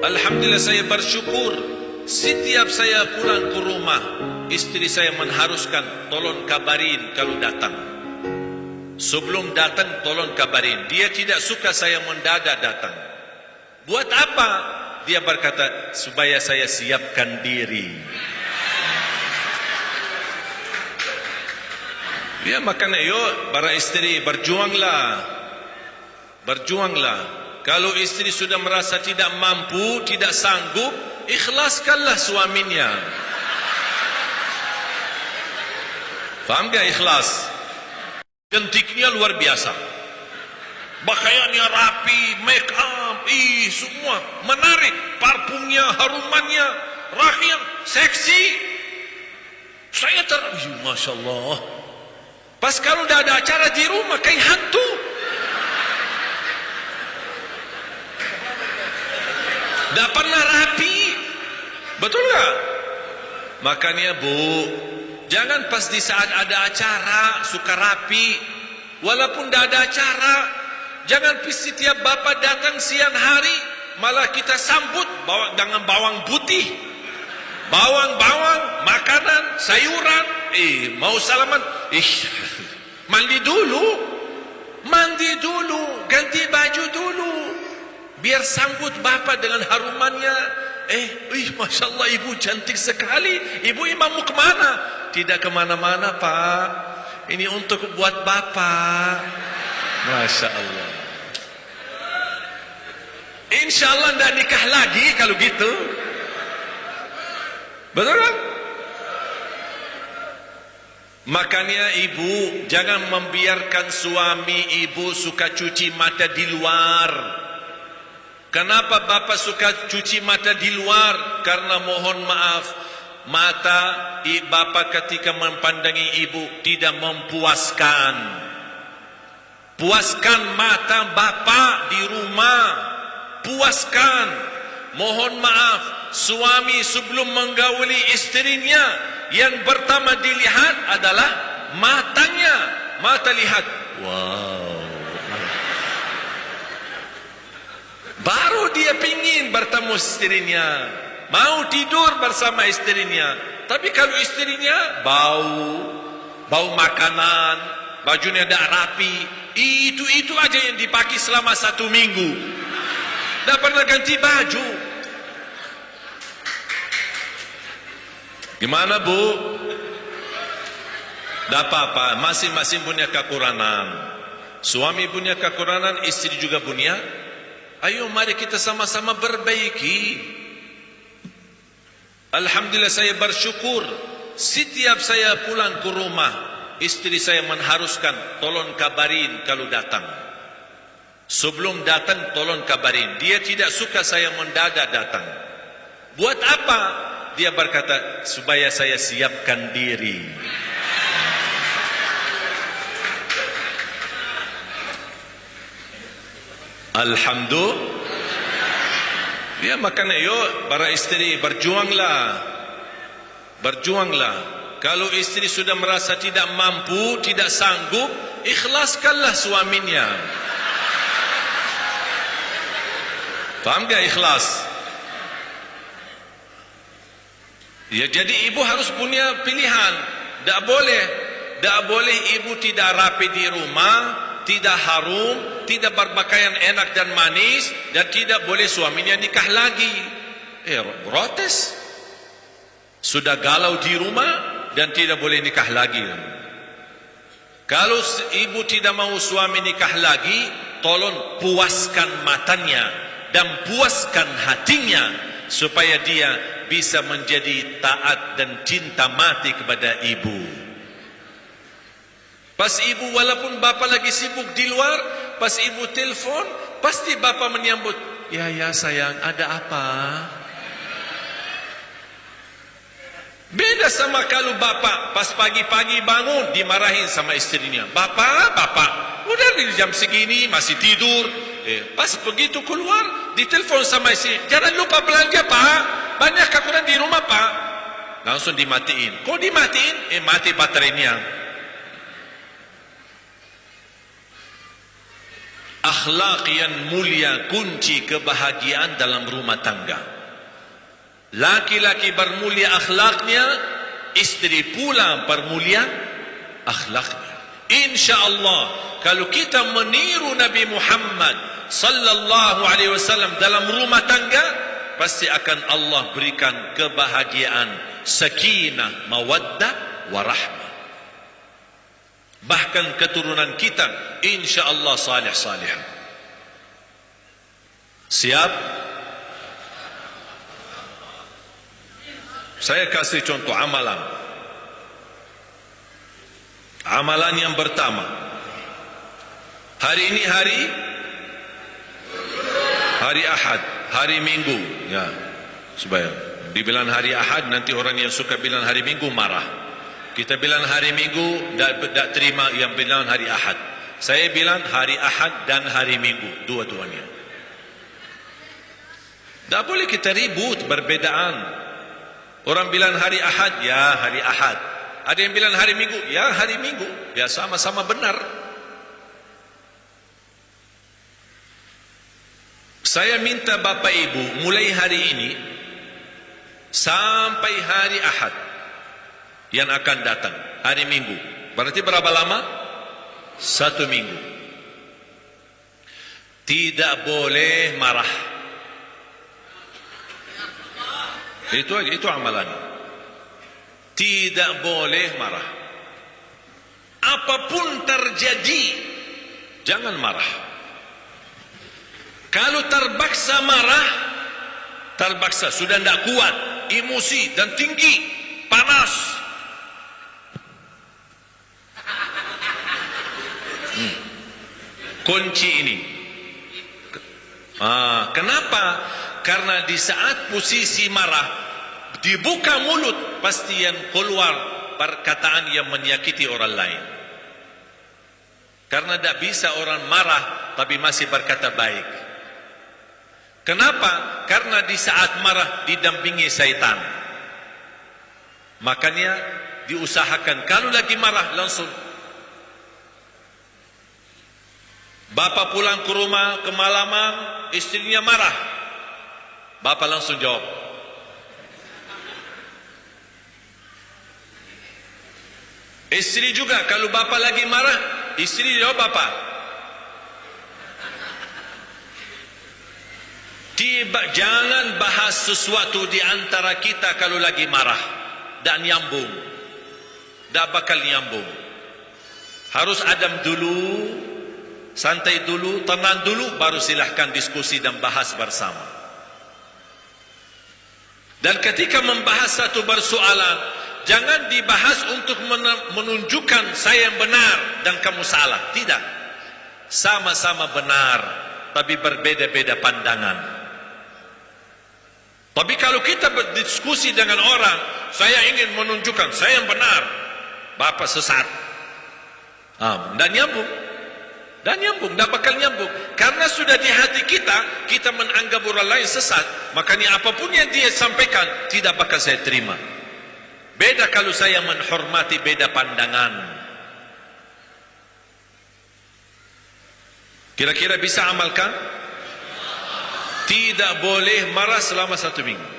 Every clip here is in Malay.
Alhamdulillah saya bersyukur. Setiap saya pulang ke rumah, istri saya mengharuskan tolong kabarin kalau datang. Sebelum datang tolong kabarin. Dia tidak suka saya mendadak datang. Buat apa? Dia berkata supaya saya siapkan diri. Ya makanya yuk para istri berjuanglah. Berjuanglah. Kalau istri sudah merasa tidak mampu, tidak sanggup, ikhlaskanlah suaminya. Faham gak ikhlas? Cantiknya luar biasa. Pakaiannya rapi, make up, semua menarik. Parfumnya, harumannya, rahim, seksi. Saya Masya Allah. Pas kalau tidak ada acara di rumah, kayak hantu. Tidak pernah rapi. Betul gak? Makanya Bu, jangan pas di saat ada acara suka rapi. Walaupun tidak ada acara, jangan setiap bapak datang siang hari malah kita sambut dengan bawang putih, bawang, makanan, sayuran. Mau salaman, mandi dulu, ganti baju dulu, biar sambut bapak dengan harumannya. Masya Allah, ibu cantik sekali. Ibu mau kemana? Tidak kemana-mana Pak, ini untuk buat bapak. Masya Allah. Insya Allah tidak nikah lagi kalau gitu. Betul kan? Makanya ibu jangan membiarkan suami ibu suka cuci mata di luar. Kenapa bapak suka cuci mata di luar? Karena mohon maaf, mata bapak ketika mempandangi ibu tidak memuaskan. Puaskan mata bapak di rumah. Puaskan. Mohon maaf, suami sebelum menggauli istrinya, yang pertama dilihat adalah matanya. Mata lihat, wow. Baru dia pingin bertemu istrinya, mau tidur bersama istrinya. Tapi kalau istrinya bau makanan, bajunya tidak rapi, itu aja yang dipakai selama 1 minggu. Tidak pernah ganti baju. Gimana Bu? Tidak apa-apa, masing-masing punya kekurangan. Suami punya kekurangan, istri juga punya. Ayo mari kita sama-sama perbaiki. Alhamdulillah saya bersyukur. Setiap saya pulang ke rumah, istri saya mengharuskan tolong kabarin kalau datang. Sebelum datang tolong kabarin. Dia tidak suka saya mendadak datang. Buat apa? Dia berkata supaya saya siapkan diri. Alhamdulillah. Ya makanya yuk para istri berjuanglah. Berjuanglah. Kalau istri sudah merasa tidak mampu, tidak sanggup, ikhlaskanlah suaminya. Paham gak ikhlas? Ya jadi ibu harus punya pilihan. Tak boleh ibu tidak rapi di rumah, tidak harum, tidak berpakaian enak dan manis, dan tidak boleh suaminya nikah lagi. Protes. Sudah galau di rumah dan tidak boleh nikah lagi. Kalau ibu tidak mau suami nikah lagi, tolong puaskan matanya dan puaskan hatinya supaya dia bisa menjadi taat dan cinta mati kepada ibu. Pas ibu walaupun bapak lagi sibuk di luar, pas ibu telepon, pasti bapak menyambut. Ya sayang, ada apa? Beda sama kalau bapak pas pagi-pagi bangun dimarahin sama istrinya. Bapak, udah di jam segini masih tidur. Pas begitu keluar, ditelepon sama istri. Jangan lupa belanja Pak, banyak kekurangan di rumah Pak. Langsung dimatiin. Kok dimatiin? Mati baterainya. Akhlak yang mulia kunci kebahagiaan dalam rumah tangga. Laki-laki bermulia akhlaknya, istri pula bermulia akhlaknya. InsyaAllah, kalau kita meniru Nabi Muhammad sallallahu alaihi wasallam dalam rumah tangga, pasti akan Allah berikan kebahagiaan, sakinah, mawaddah, warahmah. Bahkan keturunan kita insya-Allah salih-salih. Siap? Saya kasih contoh amalan. Amalan yang pertama. Hari ini hari Ahad, hari Minggu. Ya, supaya dibilang hari Ahad, nanti orang yang suka bilang hari Minggu marah. Kita bilang hari Minggu, tak terima yang bilang hari Ahad. Saya bilang hari Ahad dan hari Minggu, dua-duanya. Tak boleh kita ribut, berbedaan. Orang bilang hari Ahad, ya hari Ahad. Ada yang bilang hari Minggu, ya hari Minggu. Ya sama-sama benar. Saya minta Bapak Ibu, mulai hari ini, sampai hari Ahad, yang akan datang, hari Minggu. Berarti berapa lama? 1 minggu. Tidak boleh marah. Itu amalan. Tidak boleh marah. Apapun terjadi, jangan marah. Kalau terpaksa marah, terpaksa, sudah tidak kuat, emosi dan tinggi, panas. Kunci ini. Kenapa? Karena di saat posisi marah, dibuka mulut, pasti yang keluar perkataan yang menyakiti orang lain. Karena tidak bisa orang marah tapi masih berkata baik. Kenapa? Karena di saat marah didampingi syaitan. Makanya diusahakan kalau lagi marah langsung. Bapak pulang ke rumah kemalaman, istrinya marah. Bapak langsung jawab. Istri juga kalau bapak lagi marah, istri jawab bapak. Jangan bahas sesuatu di antara kita kalau lagi marah dan nyambung. Tak bakal nyambung. Harus adem dulu, santai dulu, tenang dulu, baru silahkan diskusi dan bahas bersama. Dan ketika membahas satu persoalan, jangan dibahas untuk menunjukkan saya yang benar dan kamu salah. Tidak. Sama-sama benar, tapi berbeda-beda pandangan. Tapi kalau kita berdiskusi dengan orang, saya ingin menunjukkan saya yang benar, bapak sesat. Dan nyambung. Dan nyambung, tak bakal nyambung. Karena sudah di hati kita, kita menganggap orang lain sesat. Makanya apapun yang dia sampaikan, tidak bakal saya terima. Beda kalau saya menghormati beda pandangan. Kira-kira bisa amalkan? Tidak boleh marah selama 1 minggu.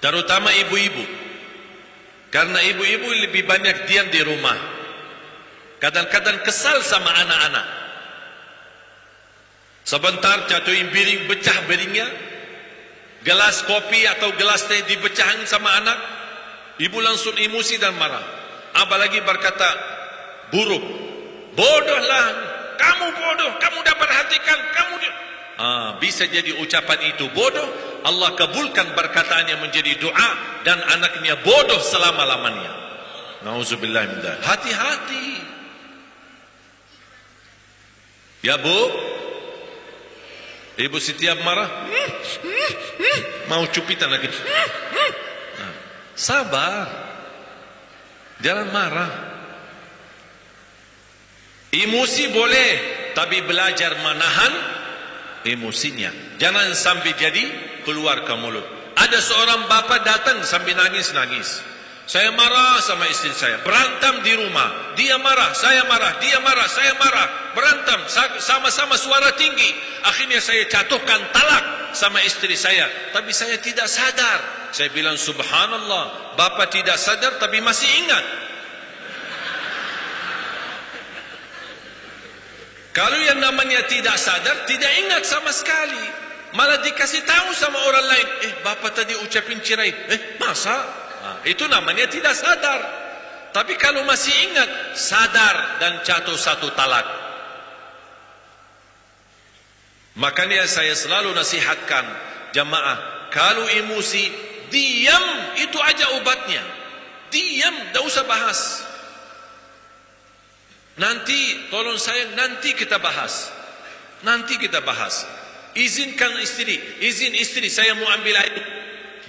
Terutama ibu-ibu. Karena ibu-ibu lebih banyak diam di rumah. Kadang-kadang kesal sama anak-anak. Sebentar jatuhin piring, pecah piringnya. Gelas kopi atau gelas teh dipecahin sama anak. Ibu langsung emosi dan marah. Apalagi berkata buruk. Bodohlah, kamu bodoh, kamu dapat perhatikan, kamu bisa jadi ucapan itu bodoh. Allah kabulkan perkataan yang menjadi doa dan anaknya bodoh selama-lamanya. Nauzubillah min dzalik. Hati-hati. Ya Bu, ibu setiap marah mau cupitan lagi. Sabar, jangan marah. Emosi boleh, tapi belajar menahan emosinya. Jangan sampai jadi keluar ke mulut. Ada seorang bapa datang sambil nangis-nangis. Saya marah sama istri saya, berantem di rumah. Dia marah, saya marah, dia marah, saya marah, berantem sama-sama suara tinggi. Akhirnya saya jatuhkan talak sama istri saya, tapi saya tidak sadar. Saya bilang, subhanallah, Bapa tidak sadar tapi masih ingat. Kalau yang namanya tidak sadar, tidak ingat sama sekali, malah dikasih tahu sama orang lain, Bapa tadi ucapin cerai. Masa? Itu namanya tidak sadar. Tapi kalau masih ingat, sadar dan jatuh satu talak. Makanya saya selalu nasihatkan jamaah, kalau emosi, diam, itu aja obatnya. Diam, tak usah bahas. Nanti, tolong saya, nanti kita bahas. Nanti kita bahas. Izinkan istri, izin istri, saya mau ambil air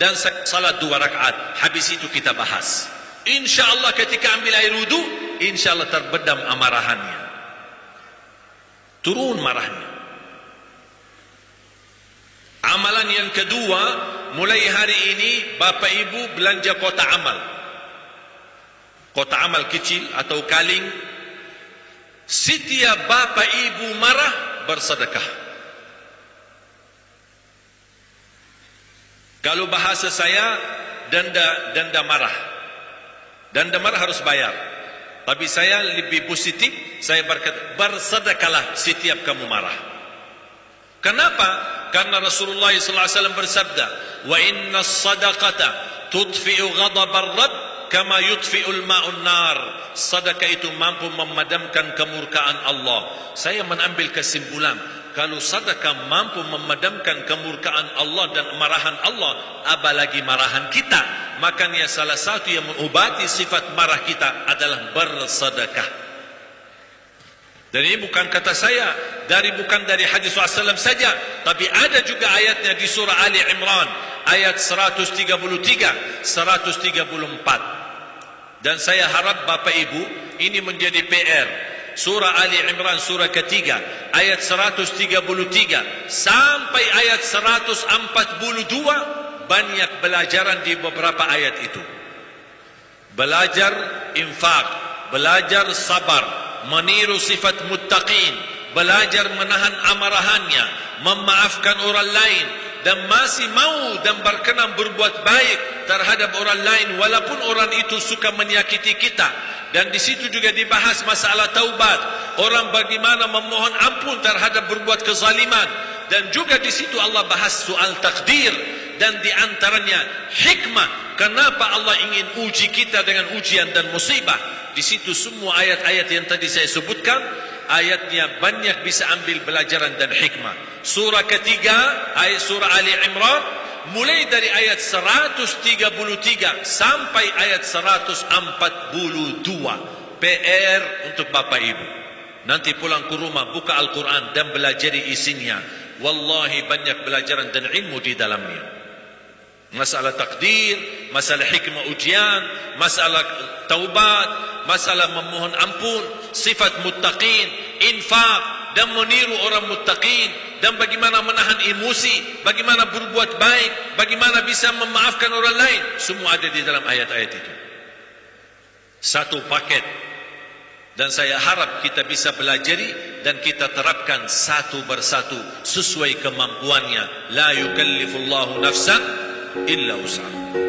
dan saya salat 2 rakaat. Habis itu kita bahas. InsyaAllah ketika ambil air wudu, InsyaAllah terbedam amarahannya. Turun marahnya. Amalan yang kedua, mulai hari ini Bapak Ibu belanja kota amal. Kota amal kecil atau kaling. Setiap Bapak Ibu marah, bersedekah. Kalau bahasa saya, denda marah. Denda marah harus bayar. Tapi saya lebih positif, saya berkata, bersedekahlah setiap kamu marah. Kenapa? Karena Rasulullah SAW bersabda, wa inna sadaqata tudfi'u ghadabar rabb kama yudfi'ul ma'un nar. Sedekah itu mampu memadamkan kemurkaan Allah. Saya mengambil kesimpulan, kalau sedekah mampu memadamkan kemurkaan Allah dan marahan Allah, apalagi marahan kita. Makanya salah satu yang mengobati sifat marah kita adalah bersedekah. Dan ini bukan kata saya, bukan dari hadis Rasulullah SAW saja, tapi ada juga ayatnya di surah Ali Imran, ayat 133, 134. Dan saya harap Bapak Ibu, ini menjadi PR. Surah Ali Imran, surah ketiga, ayat 133 sampai ayat 142, banyak pelajaran di beberapa ayat itu. Belajar infak, belajar sabar, meniru sifat muttaqin, belajar menahan amarahannya, memaafkan orang lain, dan masih mau dan berkenan berbuat baik terhadap orang lain walaupun orang itu suka menyakiti kita. Dan di situ juga dibahas masalah taubat, orang bagaimana memohon ampun terhadap berbuat kezaliman. Dan juga di situ Allah bahas soal takdir, dan di antaranya hikmah kenapa Allah ingin uji kita dengan ujian dan musibah. Di situ semua ayat-ayat yang tadi saya sebutkan, ayatnya banyak bisa ambil pelajaran dan hikmah. Surah ketiga, ayat surah Ali Imran, mulai dari ayat 133 sampai ayat 142. PR untuk Bapak Ibu. Nanti pulang ke rumah, buka Al-Quran dan belajari isinya. Wallahi banyak pelajaran dan ilmu di dalamnya. Masalah takdir, masalah hikmah ujian, masalah taubat, masalah memohon ampun, sifat muttaqin, infak, dan meniru orang muttaqin, dan bagaimana menahan emosi, bagaimana berbuat baik, bagaimana bisa memaafkan orang lain. Semua ada di dalam ayat-ayat itu. Satu paket. Dan saya harap kita bisa pelajari dan kita terapkan satu persatu sesuai kemampuannya. La yukallifullahu nafsan illa wus'aha.